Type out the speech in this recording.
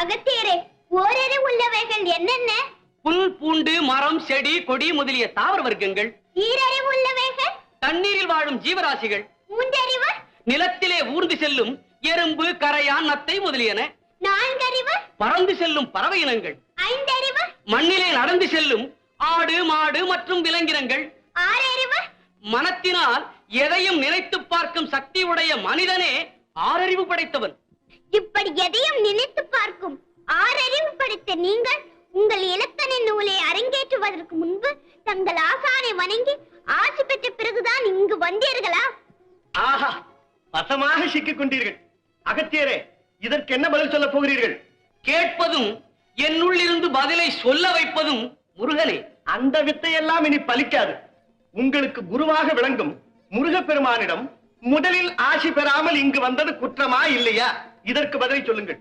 அகத்தியரே, ஓரறிவு உள்ளவைகள் என்னென்ன? புல், பூண்டு, மரம், செடி, கொடி முதலிய தாவர வர்க்கங்கள். ஈரறிவு உள்ளவைகள்? தண்ணீரில் வாழும் ஜீவராசிகள். மூன்றறிவு? நிலத்திலே ஊர்ந்து செல்லும் எறும்பு, கரையான், நத்தை முதலியன. நான்கறிவு? பறந்து செல்லும் பறவை இனங்கள். ஐந்தறிவு? மண்ணிலே நடந்து செல்லும் ஆடு, மாடு மற்றும் விலங்கினங்கள். ஆறறிவு? மனத்தினால் எதையும் நினைத்து பார்க்கும் சக்தி உடைய மனிதனே ஆறறிவு படைத்தவன். இப்படி எதையும் நினைத்து பார்க்கும் ஆறறிவு படைத்த நீங்கள் உங்கள் இலக்கண நூலை அரங்கேற்றுவதற்கு முன்பு தங்கள் ஆசானை வணங்கி ஆட்சி பெற்ற பிறகுதான் இங்கு வந்தீர்களா? ஆஹா, வசமாக சிக்கிக் கொண்டீர்கள். அகத்தியரே, இதற்கு என்ன பதில் சொல்ல போகிறீர்கள்? கேட்பதும் என்னுள்ளிருந்து பதிலை சொல்ல வைப்பதும் முருகனே. அந்த வித்தையெல்லாம் இனி பலிக்காது. உங்களுக்கு குருவாக விளங்கும் முருகப்பெருமானிடம் முதலில் ஆசி பெறாமல் இங்கு வந்தது குற்றமா இல்லையா? இதற்கு பதிலை சொல்லுங்கள்.